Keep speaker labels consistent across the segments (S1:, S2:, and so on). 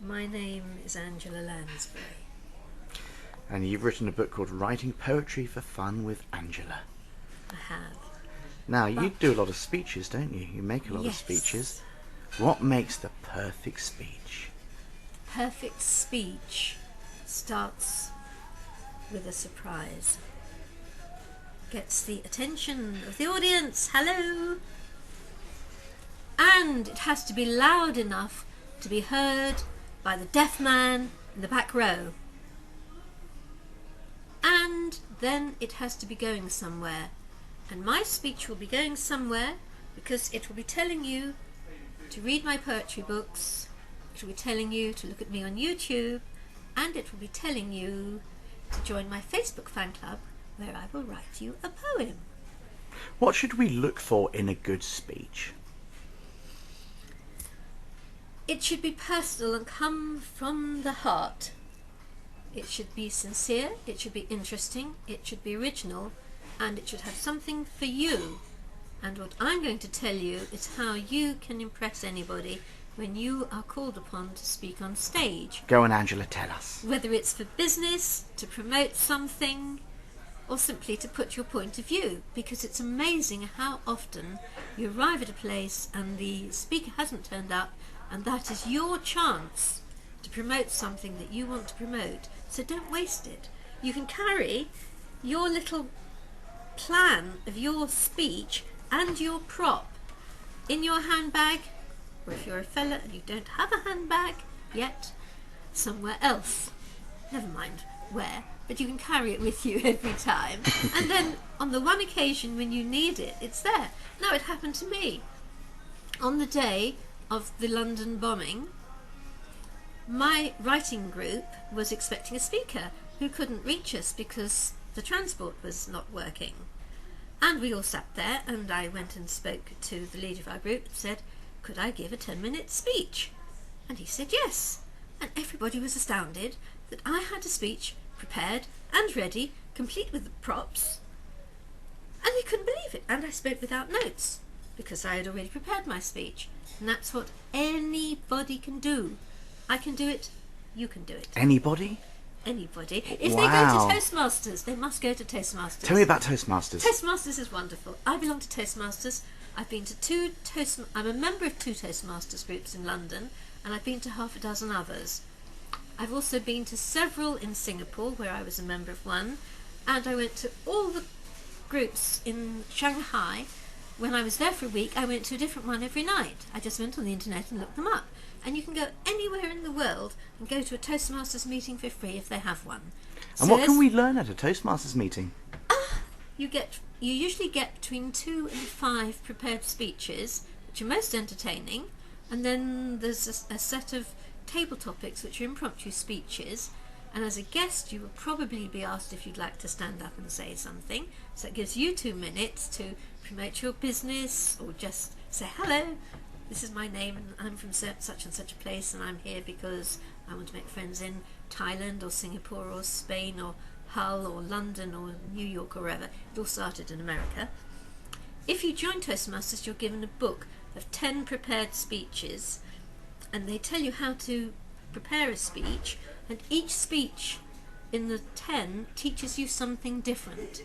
S1: My name is Angela Lansbury.
S2: And you've written a book called Writing Poetry for Fun with Angela.
S1: I have.
S2: Now, you do a lot of speeches, don't you? You make a lot of speeches. What makes the perfect speech?
S1: Perfect speech starts with a surprise. Gets the attention of the audience. Hello! And it has to be loud enough to be heard by the deaf man in the back row. And then it has to be going somewhere. And my speech will be going somewhere because it will be telling you to read my poetry books, it will be telling you to look at me on YouTube, and it will be telling you to join my Facebook fan club where I will write you a poem.
S2: What should we look for in a good speech?
S1: It should be personal and come from the heart. It should be sincere, it should be interesting, it should be original, and it should have something for you. And what I'm going to tell you is how you can impress anybody when you are called upon to speak on stage.
S2: Go on, Angela, tell us.
S1: Whether it's for business, to promote something, or simply to put your point of view, because it's amazing how often you arrive at a place and the speaker hasn't turned up, and that is your chance to promote something that you want to promote. So don't waste it. You can carry your little plan of your speech and your prop in your handbag, or if you're a fella and you don't have a handbag yet, somewhere else. Never mind where, but you can carry it with you every time. And then on the one occasion when you need it, it's there. Now, it happened to me. On the day of the London bombing, my writing group was expecting a speaker who couldn't reach us because the transport was not working. And we all sat there, and I went and spoke to the leader of our group and said, could I give a 10-minute speech? And he said yes. And everybody was astounded that I had a speech prepared and ready, complete with the props, and they couldn't believe it. And I spoke without notes because I had already prepared my speech. And that's what anybody can do. I can do it, you can do it.
S2: Anybody?
S1: Anybody. If they go to Toastmasters, they must go to Toastmasters.
S2: Tell me about Toastmasters.
S1: Toastmasters is wonderful. I belong to Toastmasters. I've been to I'm a member of 2 Toastmasters groups in London, and I've been to half a dozen others. I've also been to several in Singapore, where I was a member of one, and I went to all the groups in Shanghai. When I was there for a week, I went to a different one every night. I just went on the internet and looked them up. And you can go anywhere in the world and go to a Toastmasters meeting for free if they have one.
S2: And what can we learn at a Toastmasters meeting?
S1: You usually get between 2 and 5 prepared speeches, which are most entertaining, and then there's a set of table topics which are impromptu speeches, and as a guest you will probably be asked if you'd like to stand up and say something, so it gives you 2 minutes to promote your business or just say hello, this is my name and I'm from such and such a place and I'm here because I want to make friends in Thailand or Singapore or Spain or Hull or London or New York or wherever. It all started in America. If you join Toastmasters, you're given a book of 10 prepared speeches, and they tell you how to prepare a speech, and each speech in the 10 teaches you something different.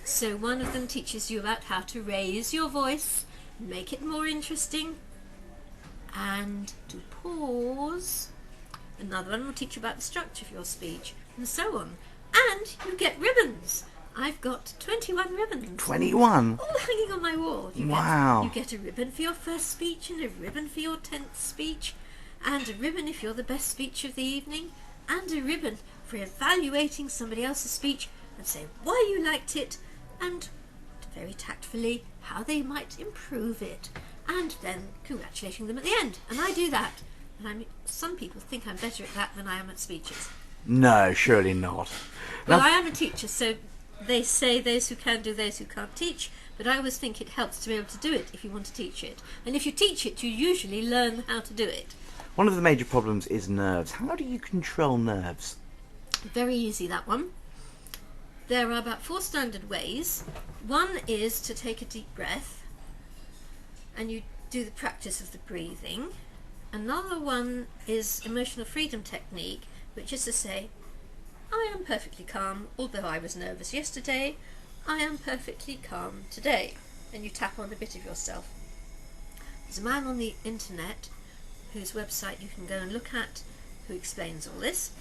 S1: So one of them teaches you about how to raise your voice, make it more interesting, and to pause. Another one will teach you about the structure of your speech, and so on. And you get ribbons. I've got 21 ribbons.
S2: 21?
S1: All hanging on my wall. You get a ribbon for your first speech, and a ribbon for your 10th speech, and a ribbon if you're the best speech of the evening, and a ribbon for evaluating somebody else's speech and say why you liked it, and very tactfully how they might improve it, and then congratulating them at the end. And I do that. And some people think I'm better at that than I am at speeches.
S2: No, surely not.
S1: Well, I am a teacher, so they say those who can do, those who can't teach, but I always think it helps to be able to do it if you want to teach it. And if you teach it, you usually learn how to do it.
S2: One of the major problems is nerves. How do you control nerves?
S1: Very easy, that one. There are about 4 standard ways. One is to take a deep breath, and you do the practice of the breathing, Another one is emotional freedom technique, which is to say, I am perfectly calm, although I was nervous yesterday. I am perfectly calm today. And you tap on a bit of yourself. There's a man on the internet whose website you can go and look at who explains all this.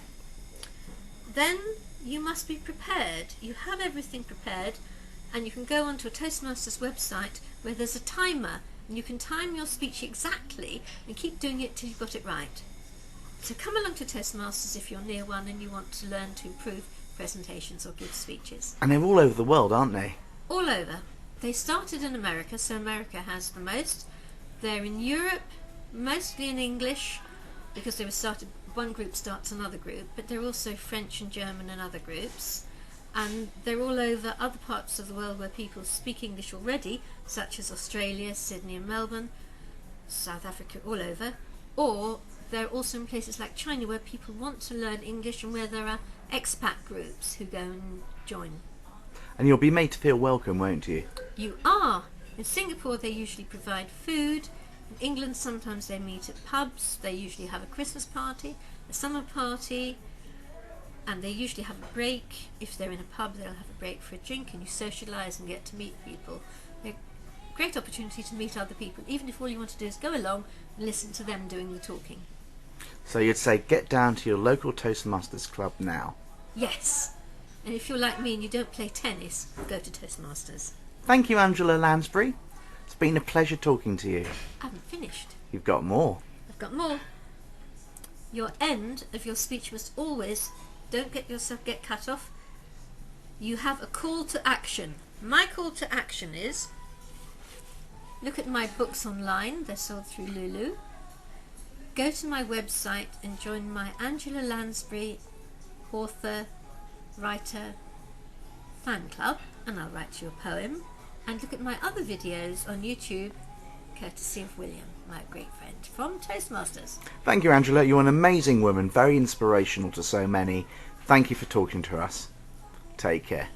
S1: Then you must be prepared. You have everything prepared, and you can go onto a Toastmasters website where there's a timer, and you can time your speech exactly and keep doing it till you've got it right. So come along to Toastmasters if you're near one and you want to learn to improve presentations or give speeches.
S2: And they're all over the world, aren't they?
S1: All over. They started in America, so America has the most. They're in Europe, mostly in English, because they were started, one group starts another group, but they're also French and German and other groups. And they're all over other parts of the world where people speak English already, such as Australia, Sydney and Melbourne, South Africa, all over. Or they're also in places like China where people want to learn English and where there are expat groups who go and join.
S2: And you'll be made to feel welcome, won't you?
S1: You are. In Singapore they usually provide food. In England sometimes they meet at pubs. They usually have a Christmas party, a summer party, and they usually have a break. If they're in a pub, they'll have a break for a drink and you socialise and get to meet people. They're a great opportunity to meet other people, even if all you want to do is go along and listen to them doing the talking.
S2: So you'd say get down to your local Toastmasters club now.
S1: Yes. And if you're like me and you don't play tennis, go to Toastmasters.
S2: Thank you, Angela Lansbury. It's been a pleasure talking to you.
S1: I haven't finished.
S2: You've got more.
S1: I've got more. Your end of your speech must always, don't get yourself get cut off. You have a call to action. My call to action is, look at my books online. They're sold through Lulu. Go to my website and join my Angela Lansbury author, writer fan club, and I'll write you a poem. And look at my other videos on YouTube, courtesy of William, my great friend from Toastmasters.
S2: Thank you, Angela. You're an amazing woman, very inspirational to so many. Thank you for talking to us. Take care.